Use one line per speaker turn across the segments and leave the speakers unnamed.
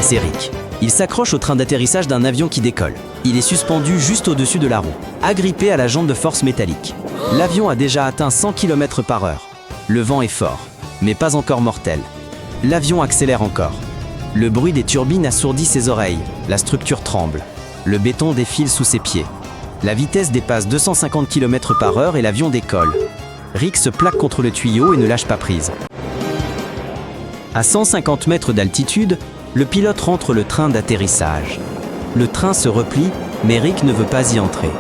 C'est Rick. Il s'accroche au train d'atterrissage d'un avion qui décolle. Il est suspendu juste au-dessus de la roue, agrippé à la jante de force métallique. L'avion a déjà atteint 100 km/h. Le vent est fort, mais pas encore mortel. L'avion accélère encore. Le bruit des turbines assourdit ses oreilles. La structure tremble. Le béton défile sous ses pieds. La vitesse dépasse 250 km/h et l'avion décolle. Rick se plaque contre le tuyau et ne lâche pas prise. À 150 mètres d'altitude, le pilote rentre le train d'atterrissage. Le train se replie, mais Rick ne veut pas y entrer.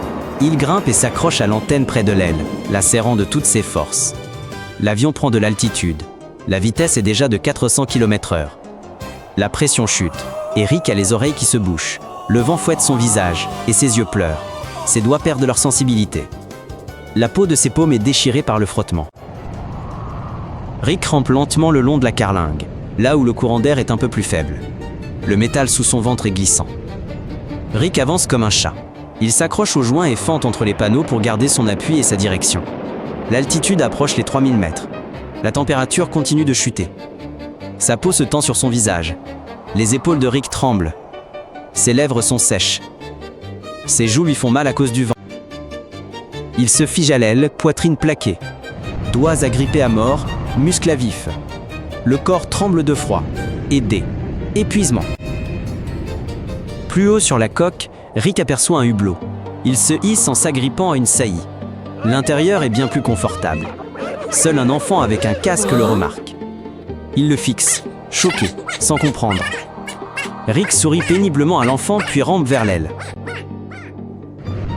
Il grimpe et s'accroche à l'antenne près de l'aile, la serrant de toutes ses forces. L'avion prend de l'altitude. La vitesse est déjà de 400 km/h. La pression chute, et Rick a les oreilles qui se bouchent. Le vent fouette son visage, et ses yeux pleurent. Ses doigts perdent leur sensibilité. La peau de ses paumes est déchirée par le frottement. Rick rampe lentement le long de la carlingue, là où le courant d'air est un peu plus faible. Le métal sous son ventre est glissant. Rick avance comme un chat. Il s'accroche aux joints et fente entre les panneaux pour garder son appui et sa direction. L'altitude approche les 3000 mètres. La température continue de chuter. Sa peau se tend sur son visage. Les épaules de Rick tremblent. Ses lèvres sont sèches. Ses joues lui font mal à cause du vent. Il se fige à l'aile, poitrine plaquée. Doigts agrippés à mort, muscles à vif. Le corps tremble de froid et d'épuisement. Plus haut sur la coque, Rick aperçoit un hublot. Il se hisse en s'agrippant à une saillie. L'intérieur est bien plus confortable. Seul un enfant avec un casque le remarque. Il le fixe, choqué, sans comprendre. Rick sourit péniblement à l'enfant puis rampe vers l'aile.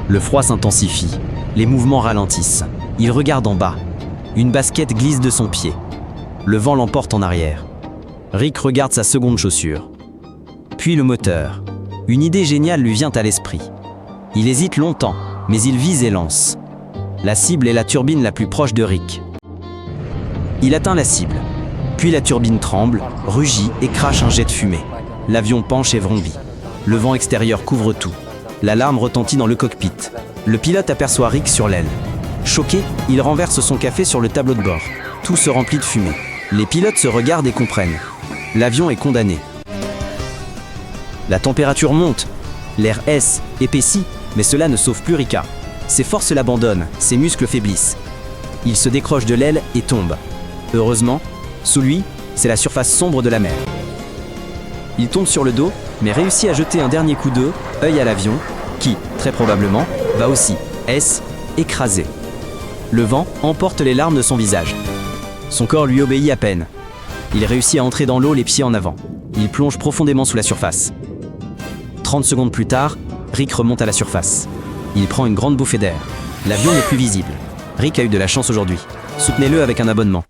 Le froid s'intensifie. Les mouvements ralentissent. Il regarde en bas. Une basket glisse de son pied. Le vent l'emporte en arrière. Rick regarde sa seconde chaussure. Puis le moteur. Une idée géniale lui vient à l'esprit. Il hésite longtemps, mais il vise et lance. La cible est la turbine la plus proche de Rick. Il atteint la cible. Puis la turbine tremble, rugit et crache un jet de fumée. L'avion penche et vrombit. Le vent extérieur couvre tout. L'alarme retentit dans le cockpit. Le pilote aperçoit Rick sur l'aile. Choqué, il renverse son café sur le tableau de bord. Tout se remplit de fumée. Les pilotes se regardent et comprennent. L'avion est condamné. La température monte. L'air épaissit, mais cela ne sauve plus Ricka. Ses forces l'abandonnent, ses muscles faiblissent. Il se décroche de l'aile et tombe. Heureusement, sous lui, c'est la surface sombre de la mer. Il tombe sur le dos, mais réussit à jeter un dernier coup d'œil à l'avion, qui, très probablement, va aussi écraser. Le vent emporte les larmes de son visage. Son corps lui obéit à peine. Il réussit à entrer dans l'eau les pieds en avant. Il plonge profondément sous la surface. 30 secondes plus tard, Rick remonte à la surface. Il prend une grande bouffée d'air. L'avion n'est plus visible. Rick a eu de la chance aujourd'hui. Soutenez-le avec un abonnement.